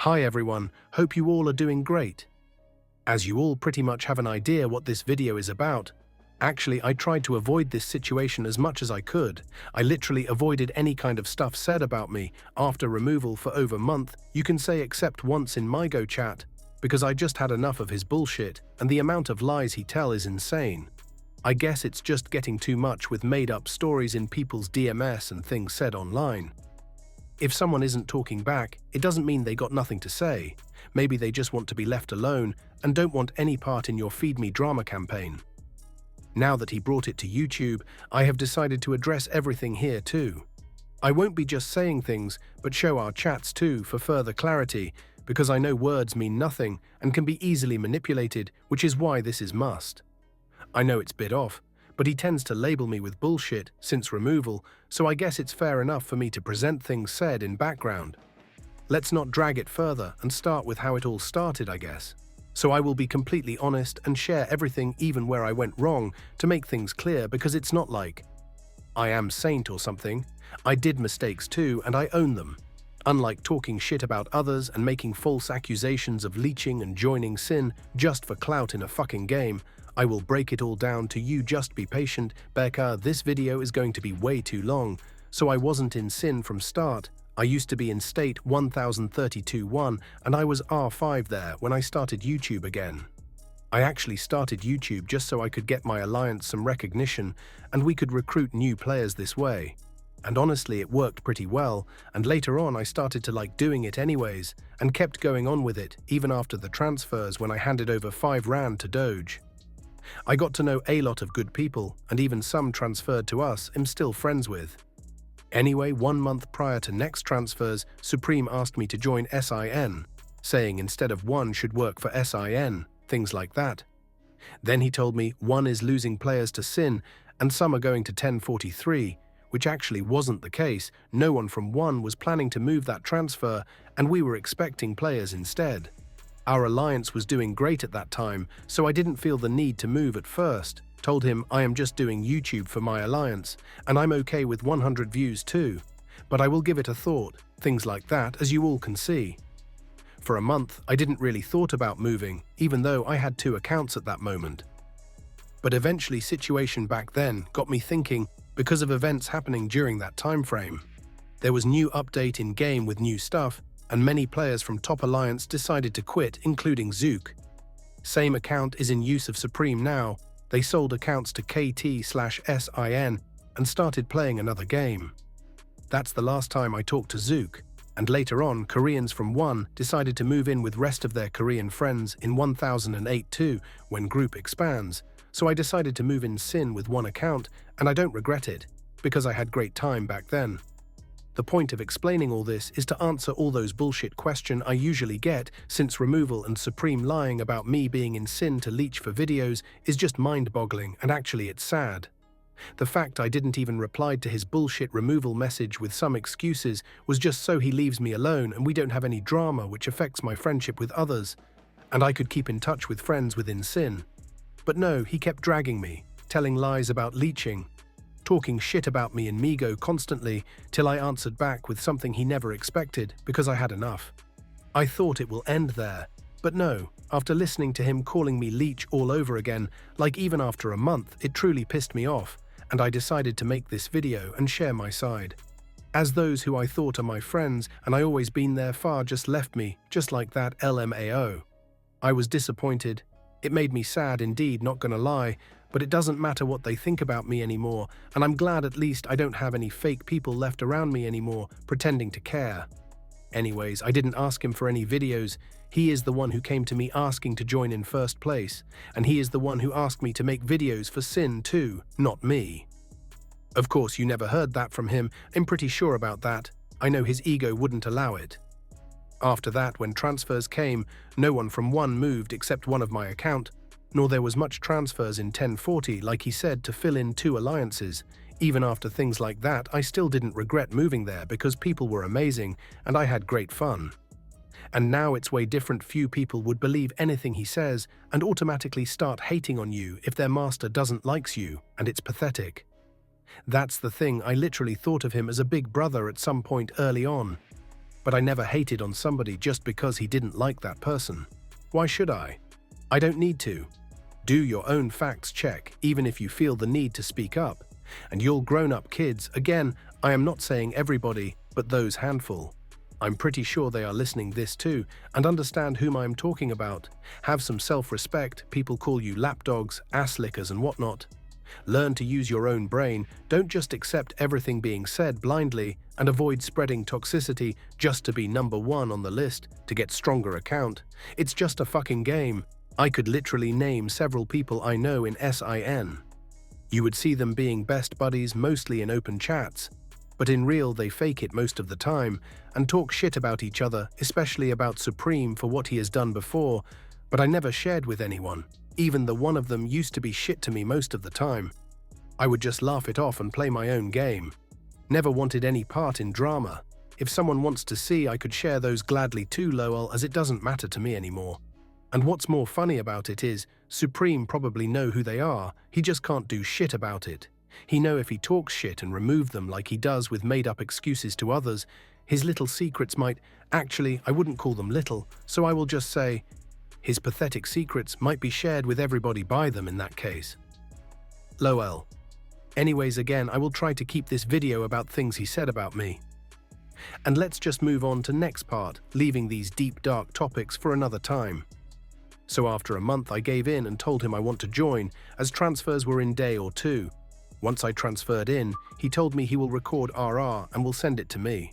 Hi everyone, hope you all are doing great. As you all pretty much have an idea what this video is about, actually I tried to avoid this situation as much as I could. I literally avoided any kind of stuff said about me after removal for over a month, you can say except once in my Go chat, because I just had enough of his bullshit and the amount of lies he tells is insane. I guess it's just getting too much with made-up stories in people's DMs and things said online. If someone isn't talking back, it doesn't mean they got nothing to say. Maybe they just want to be left alone and don't want any part in your Feed Me drama campaign. Now that he brought it to YouTube, I have decided to address everything here too. I won't be just saying things, but show our chats too for further clarity, because I know words mean nothing and can be easily manipulated, which is why this is must. I know it's bit off, but he tends to label me with bullshit since removal, so I guess it's fair enough for me to present things said in background. Let's not drag it further and start with how it all started, I guess. So I will be completely honest and share everything, even where I went wrong, to make things clear, because it's not like I am saint or something. I did mistakes too, and I own them. Unlike talking shit about others and making false accusations of leeching and joining sin just for clout in a fucking game, I will break it all down to you. Just be patient, Becca. This video is going to be way too long. So I wasn't in sin from start. I used to be in state 1032-1 and I was R5 there when I started YouTube again. I actually started YouTube just so I could get my alliance some recognition and we could recruit new players this way. And honestly, it worked pretty well, and later on I started to like doing it anyways and kept going on with it even after the transfers when I handed over 5 Rand to Doge. I got to know a lot of good people, and even some transferred to us I'm still friends with. Anyway, 1 month prior to next transfers, Supreme asked me to join SIN, saying instead of 1 should work for SIN, things like that. Then he told me 1 is losing players to Sin, and some are going to 1043, which actually wasn't the case. No one from 1 was planning to move that transfer, and we were expecting players instead. Our alliance was doing great at that time, so I didn't feel the need to move at first. Told him I am just doing YouTube for my alliance, and I'm okay with 100 views too. But I will give it a thought, things like that, as you all can see. For a month, I didn't really thought about moving, even though I had 2 accounts at that moment. But eventually situation back then got me thinking because of events happening during that time frame. There was new update in game with new stuff, and many players from Top Alliance decided to quit, including Zook. Same account is in use of Supreme now. They sold accounts to KT/SIN and started playing another game. That's the last time I talked to Zook, and later on Koreans from 1 decided to move in with rest of their Korean friends in 1008 too when group expands, so I decided to move in Sin with 1 account, and I don't regret it, because I had great time back then. The point of explaining all this is to answer all those bullshit questions I usually get, since removal and Supreme lying about me being in Sin to leech for videos is just mind-boggling, and actually it's sad. The fact I didn't even reply to his bullshit removal message with some excuses was just so he leaves me alone and we don't have any drama which affects my friendship with others, and I could keep in touch with friends within Sin. But no, he kept dragging me, telling lies about leeching, talking shit about me and Migo constantly, till I answered back with something he never expected, because I had enough. I thought it will end there, but no, after listening to him calling me leech all over again, like even after a month, it truly pissed me off, and I decided to make this video and share my side. As those who I thought are my friends, and I always been there far, just left me, just like that LMAO. I was disappointed. It made me sad indeed, not gonna lie, but it doesn't matter what they think about me anymore, and I'm glad at least I don't have any fake people left around me anymore, pretending to care. Anyways, I didn't ask him for any videos. He is the one who came to me asking to join in first place, and he is the one who asked me to make videos for Sin too, not me. Of course, you never heard that from him. I'm pretty sure about that. I know his ego wouldn't allow it. After that, when transfers came, no one from 1 moved except 1 of my account, nor there was much transfers in 1040 like he said to fill in 2 alliances. Even after things like that, I still didn't regret moving there because people were amazing and I had great fun. And now it's way different. Few people would believe anything he says and automatically start hating on you if their master doesn't likes you, and it's pathetic. That's the thing, I literally thought of him as a big brother at some point early on. but I never hated on somebody just because he didn't like that person. Why should I? I don't need to. Do your own facts check, even if you feel the need to speak up. And you'll grown-up kids, again, I am not saying everybody, but those handful. I'm pretty sure they are listening this too, and understand whom I am talking about. Have some self-respect, people call you lapdogs, ass-lickers and whatnot. Learn to use your own brain, don't just accept everything being said blindly, and avoid spreading toxicity just to be number one on the list, to get stronger account. It's just a fucking game. I could literally name several people I know in SIN. You would see them being best buddies mostly in open chats, but in real they fake it most of the time and talk shit about each other, especially about Supreme for what he has done before, but I never shared with anyone. Even the one of them used to be shit to me most of the time. I would just laugh it off and play my own game. Never wanted any part in drama. If someone wants to see, I could share those gladly too, lol, as it doesn't matter to me anymore. And what's more funny about it is, Supreme probably know who they are, he just can't do shit about it. He know if he talks shit and remove them like he does with made-up excuses to others, his little secrets might, actually, I wouldn't call them little, so I will just say, his pathetic secrets might be shared with everybody by them in that case. Lol. Anyways, again, I will try to keep this video about things he said about me. And let's just move on to next part, leaving these deep dark topics for another time. So after a month I gave in and told him I want to join, as transfers were in day or two. Once I transferred in, he told me he will record RR and will send it to me.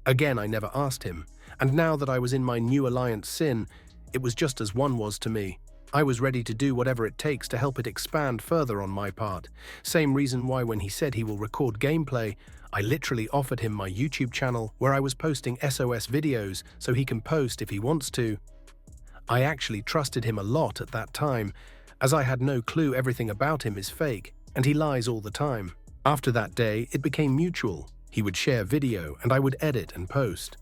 Again, I never asked him, and now that I was in my new alliance SIN, it was just as one was to me. I was ready to do whatever it takes to help it expand further on my part. Same reason why when he said he will record gameplay, I literally offered him my YouTube channel where I was posting SOS videos so he can post if he wants to. I actually trusted him a lot at that time, as I had no clue everything about him is fake, and he lies all the time. After that day, it became mutual. He would share video and I would edit and post.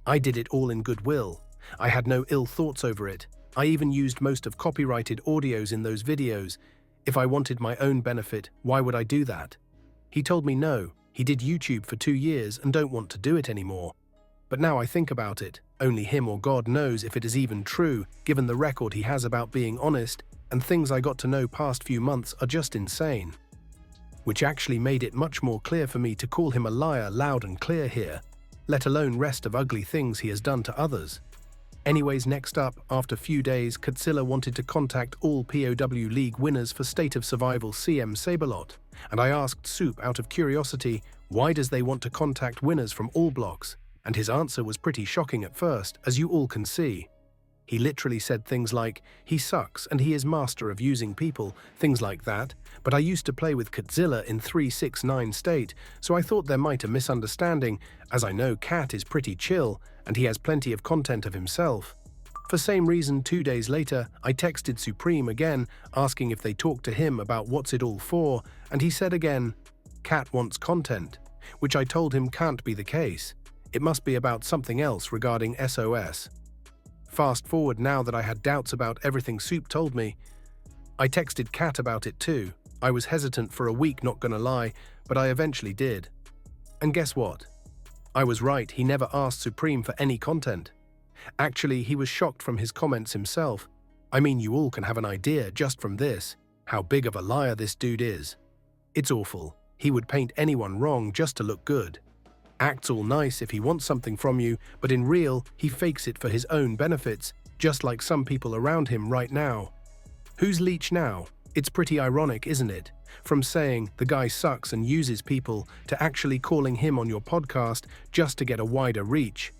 I did it all in goodwill. I had no ill thoughts over it. I even used most of copyrighted audios in those videos. If I wanted my own benefit, why would I do that? He told me no, he did YouTube for 2 years and don't want to do it anymore. But now I think about it, only him or God knows if it is even true, given the record he has about being honest, and things I got to know past few months are just insane. Which actually made it much more clear for me to call him a liar loud and clear here, let alone rest of ugly things he has done to others. Anyways, next up, after few days, Godzilla wanted to contact all POW League winners for State of Survival CM Saberlot, and I asked Soup out of curiosity, why does they want to contact winners from all blocks? And his answer was pretty shocking at first, as you all can see. He literally said things like, he sucks and he is master of using people, things like that, but I used to play with Godzilla in 369 state, so I thought there might a misunderstanding, as I know Cat is pretty chill, and he has plenty of content of himself. For same reason, 2 days later, I texted Supreme again, asking if they talked to him about what's it all for, and he said again, Cat wants content, which I told him can't be the case. It must be about something else regarding SOS. Fast forward now that I had doubts about everything Soup told me. I texted Cat about it too. I was hesitant for a week, not gonna lie, but I eventually did. And guess what? I was right, he never asked Supreme for any content. Actually, he was shocked from his comments himself. I mean, you all can have an idea just from this, how big of a liar this dude is. It's awful. He would paint anyone wrong just to look good. Acts all nice if he wants something from you, but in real, he fakes it for his own benefits, just like some people around him right now. Who's leech now? It's pretty ironic, isn't it? From saying the guy sucks and uses people to actually calling him on your podcast just to get a wider reach.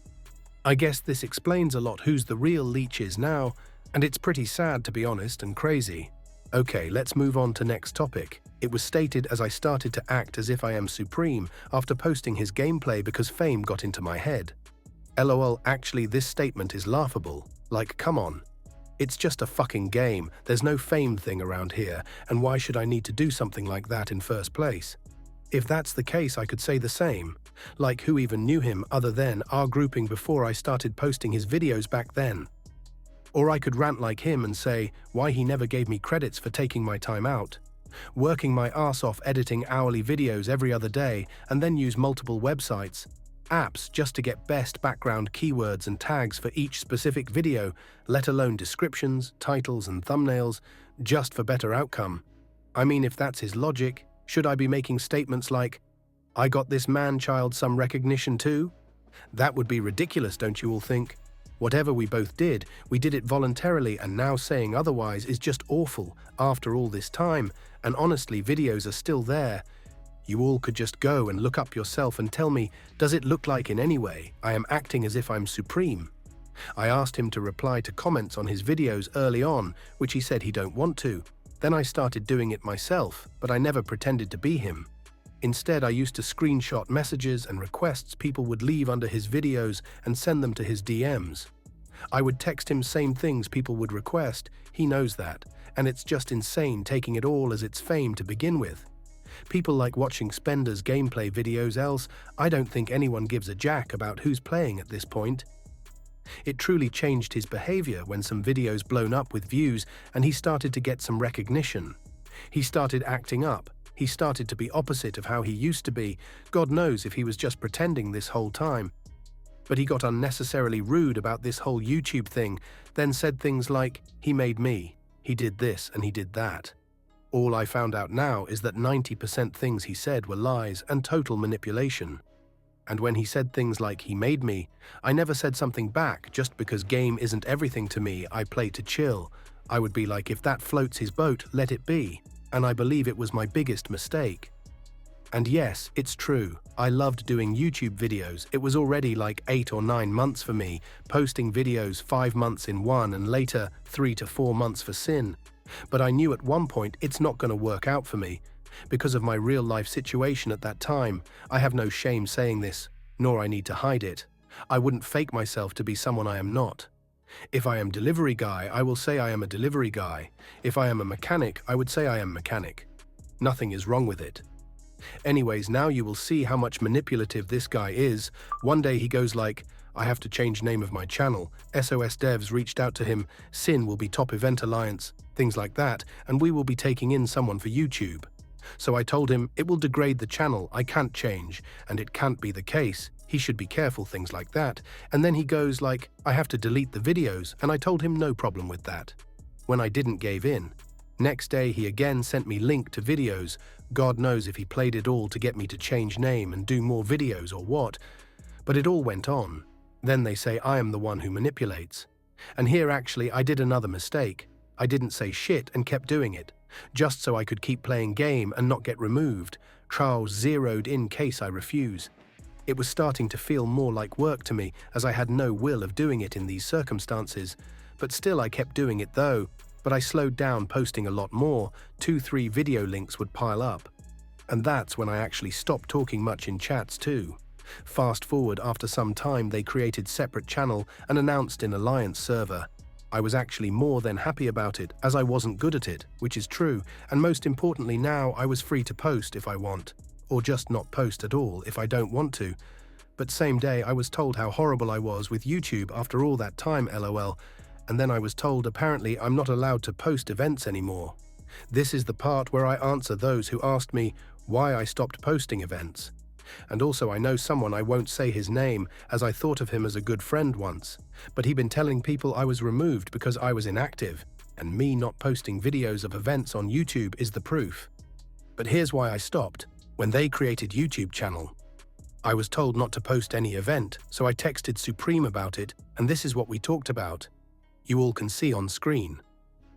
I guess this explains a lot who's the real leech is now, and it's pretty sad to be honest and crazy. Okay, let's move on to next topic. It was stated as I started to act as if I am Supreme after posting his gameplay because fame got into my head. LOL, actually this statement is laughable. Like, come on. It's just a fucking game, there's no fame thing around here, and why should I need to do something like that in first place? If that's the case, I could say the same. Like, who even knew him other than our grouping before I started posting his videos back then? Or I could rant like him and say why he never gave me credits for taking my time out, working my ass off editing hourly videos every other day, and then use multiple websites. apps just to get best background keywords and tags for each specific video, let alone descriptions, titles, and thumbnails, just for better outcome. I mean, if that's his logic, should I be making statements like, "I got this man-child some recognition too"? That would be ridiculous, don't you all think? Whatever we both did, we did it voluntarily, and now saying otherwise is just awful after all this time, and honestly, videos are still there. You all could just go and look up yourself and tell me, does it look like in any way I am acting as if I'm supreme? I asked him to reply to comments on his videos early on, which he said he don't want to. Then I started doing it myself, but I never pretended to be him. Instead, I used to screenshot messages and requests people would leave under his videos and send them to his DMs. I would text him same things people would request, he knows that, and it's just insane taking it all as its fame to begin with. People like watching Spender's gameplay videos, else I don't think anyone gives a jack about who's playing at this point. It truly changed his behavior when some videos blown up with views and he started to get some recognition. He started acting up. He started to be opposite of how he used to be. God knows if he was just pretending this whole time. But he got unnecessarily rude about this whole YouTube thing, then said things like, "He made me, he did this and he did that." All I found out now is that 90% things he said were lies and total manipulation. And when he said things like, "He made me," I never said something back just because game isn't everything to me, I play to chill. I would be like, if that floats his boat, let it be. And I believe it was my biggest mistake. And yes, it's true, I loved doing YouTube videos. It was already like 8 or 9 months for me, posting videos 5 months in one and later 3 to 4 months for Sin. But I knew at one point it's not going to work out for me. Because of my real-life situation at that time, I have no shame saying this, nor I need to hide it. I wouldn't fake myself to be someone I am not. If I am delivery guy, I will say I am a delivery guy. If I am a mechanic, I would say I am mechanic. Nothing is wrong with it. Anyways, now you will see how much manipulative this guy is. One day he goes like, "I have to change name of my channel. SOS devs reached out to him. Sin will be top event alliance," things like that, and we will be taking in someone for YouTube. So I told him, it will degrade the channel, I can't change, and it can't be the case. He should be careful, things like that. And then he goes like, "I have to delete the videos," and I told him no problem with that. When I didn't give in. Next day he again sent me link to videos. God knows if he played it all to get me to change name and do more videos or what. But it all went on. Then they say I am the one who manipulates. And here actually I did another mistake. I didn't say shit and kept doing it, just so I could keep playing game and not get removed. Trials zeroed in case I refuse. It was starting to feel more like work to me, as I had no will of doing it in these circumstances. But still I kept doing it though, but I slowed down posting a lot more. 2-3 video links would pile up. And that's when I actually stopped talking much in chats too. Fast forward, after some time they created separate channel and announced in Alliance server. I was actually more than happy about it, as I wasn't good at it, which is true, and most importantly now I was free to post if I want, or just not post at all if I don't want to. But same day I was told how horrible I was with YouTube after all that time, lol, and then I was told apparently I'm not allowed to post events anymore. This is the part where I answer those who asked me why I stopped posting events. And also I know someone, I won't say his name, as I thought of him as a good friend once, but he'd been telling people I was removed because I was inactive, and me not posting videos of events on YouTube is the proof. But here's why I stopped. When they created YouTube channel, I was told not to post any event, so I texted Supreme about it, and this is what we talked about. You all can see on screen.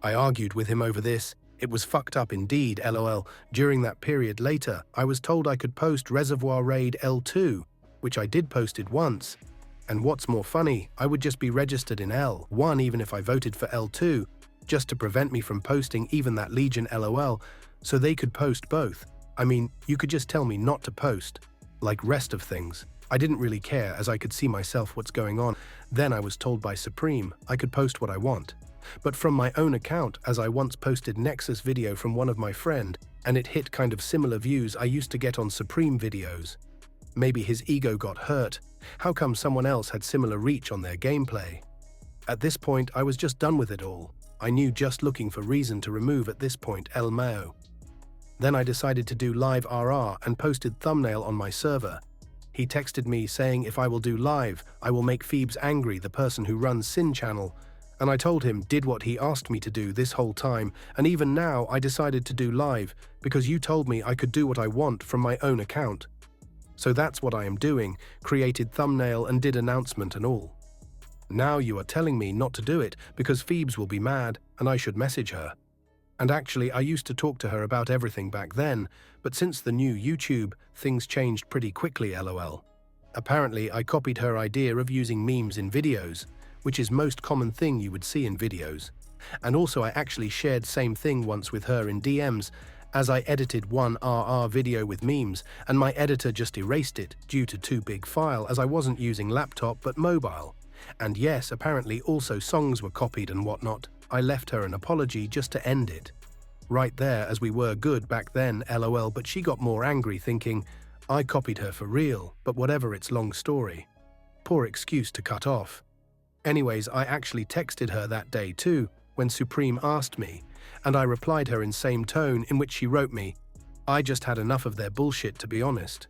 I argued with him over this. It was fucked up indeed, lol. During that period later, I was told I could post Reservoir Raid L2, which I did posted once. And what's more funny, I would just be registered in L1 even if I voted for L2, just to prevent me from posting even that Legion lol, so they could post both. I mean, you could just tell me not to post, like rest of things. I didn't really care, as I could see myself what's going on. Then I was told by Supreme I could post what I want. But from my own account, as I once posted Nexus video from one of my friend, and it hit kind of similar views I used to get on Supreme videos. Maybe his ego got hurt. How come someone else had similar reach on their gameplay? At this point, I was just done with it all. I knew just looking for reason to remove at this point, LMAO. Then I decided to do live RR and posted thumbnail on my server. He texted me saying if I will do live, I will make Phoebes angry, the person who runs Sin Channel. And I told him did what he asked me to do this whole time, and even now I decided to do live because you told me I could do what I want from my own account. So that's what I am doing, created thumbnail and did announcement and all. Now you are telling me not to do it because Phoebes will be mad and I should message her. And actually I used to talk to her about everything back then, but since the new YouTube, things changed pretty quickly, lol. Apparently I copied her idea of using memes in videos, which is most common thing you would see in videos. And also I actually shared same thing once with her in DMs, as I edited one RR video with memes and my editor just erased it due to too big file as I wasn't using laptop but mobile. And yes, apparently also songs were copied and whatnot. I left her an apology just to end it. Right there, as we were good back then, lol, but she got more angry thinking, I copied her for real, but whatever, it's long story. Poor excuse to cut off. Anyways, I actually texted her that day too, when Supreme asked me, and I replied her in same tone in which she wrote me, I just had enough of their bullshit to be honest.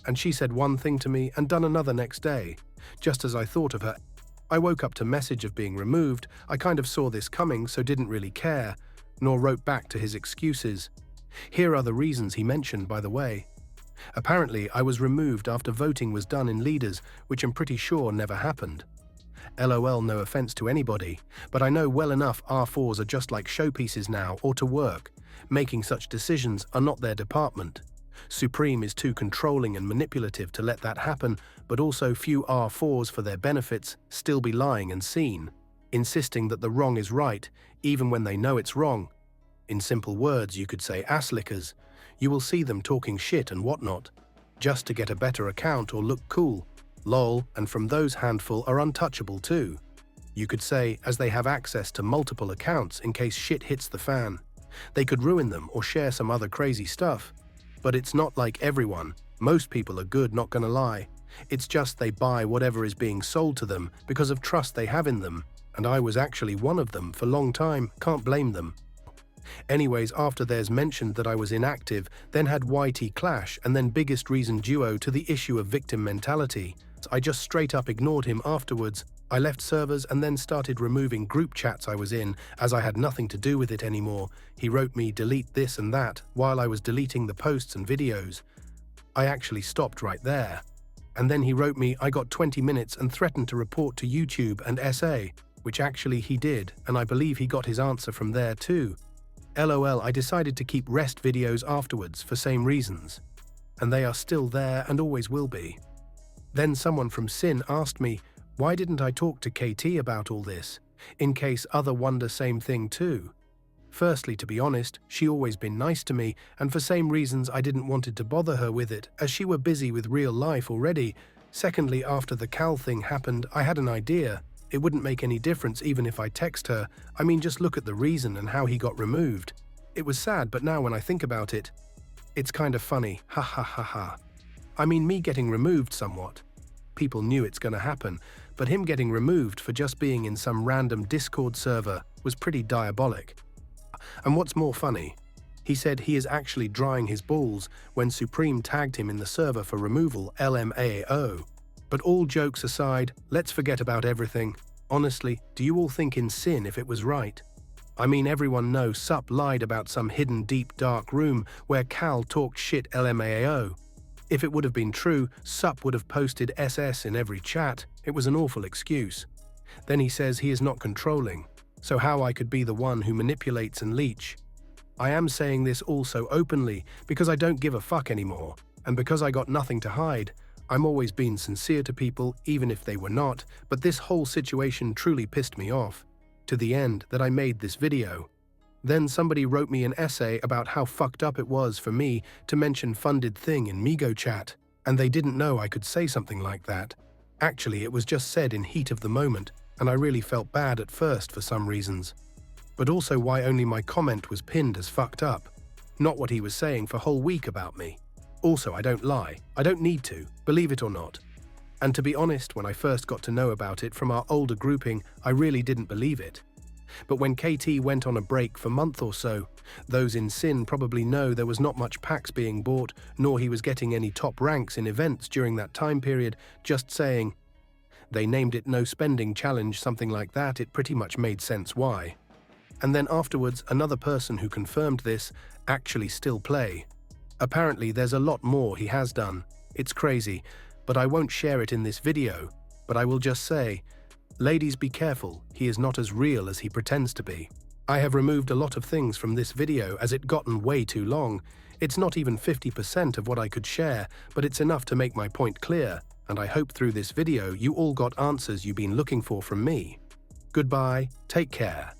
And she said one thing to me and done another next day, just as I thought of her. I woke up to message of being removed. I kind of saw this coming, so didn't really care, nor wrote back to his excuses. Here are the reasons he mentioned, by the way. Apparently, I was removed after voting was done in leaders, which I'm pretty sure never happened. LOL, no offense to anybody, but I know well enough R4s are just like showpieces now or to work. Making such decisions are not their department. Supreme is too controlling and manipulative to let that happen, but also few R4s for their benefits still be lying and seen, insisting that the wrong is right, even when they know it's wrong. In simple words, you could say ass-lickers. You will see them talking shit and whatnot, just to get a better account or look cool. Lol, and from those handful are untouchable too. You could say, as they have access to multiple accounts in case shit hits the fan. They could ruin them or share some other crazy stuff. But it's not like everyone. Most people are good, not gonna lie. It's just they buy whatever is being sold to them because of trust they have in them. And I was actually one of them for a long time, can't blame them. Anyways, after there's mentioned that I was inactive, then had YT clash, and then biggest reason duo to the issue of victim mentality. I just straight up ignored him afterwards. I left servers and then started removing group chats I was in, as I had nothing to do with it anymore. He wrote me delete this and that while I was deleting the posts and videos. I actually stopped right there. And then he wrote me I got 20 minutes and threatened to report to YouTube and SA, which actually he did, and I believe he got his answer from there too. LOL, I decided to keep rest videos afterwards for same reasons. And they are still there and always will be. Then someone from Sin asked me, why didn't I talk to KT about all this, in case other wonder same thing too? Firstly, to be honest, she always been nice to me, and for same reasons I didn't wanted to bother her with it, as she were busy with real life already. Secondly, after the Cal thing happened, I had an idea. It wouldn't make any difference even if I text her. I mean, just look at the reason and how he got removed. It was sad, but now when I think about it, it's kind of funny, ha ha ha ha. I mean, me getting removed somewhat. People knew it's gonna happen, but him getting removed for just being in some random Discord server was pretty diabolic. And what's more funny, he said he is actually drying his balls when Supreme tagged him in the server for removal, LMAO. But all jokes aside, let's forget about everything. Honestly, do you all think in Sin if it was right? I mean, everyone knows Sup lied about some hidden deep dark room where Cal talked shit LMAO. If it would have been true, Sup would have posted SS in every chat. It was an awful excuse. Then he says he is not controlling. So how I could be the one who manipulates and leech? I am saying this also openly because I don't give a fuck anymore. And because I got nothing to hide. I'm always been sincere to people, even if they were not, but this whole situation truly pissed me off. To the end that I made this video. Then somebody wrote me an essay about how fucked up it was for me to mention funded thing in Migo chat, and they didn't know I could say something like that. Actually, it was just said in heat of the moment, and I really felt bad at first for some reasons. But also why only my comment was pinned as fucked up, not what he was saying for a whole week about me. Also, I don't lie. I don't need to, believe it or not. And to be honest, when I first got to know about it from our older grouping, I really didn't believe it. But when KT went on a break for a month or so, those in Sin probably know there was not much packs being bought, nor he was getting any top ranks in events during that time period. Just saying. They named it No Spending Challenge, something like that. It pretty much made sense why. And then afterwards, another person who confirmed this actually still play. Apparently there's a lot more he has done. It's crazy, but I won't share it in this video. But I will just say, ladies, be careful, he is not as real as he pretends to be. I have removed a lot of things from this video as it gotten way too long. It's not even 50% of what I could share, but it's enough to make my point clear, and I hope through this video you all got answers you've been looking for from me. Goodbye, take care.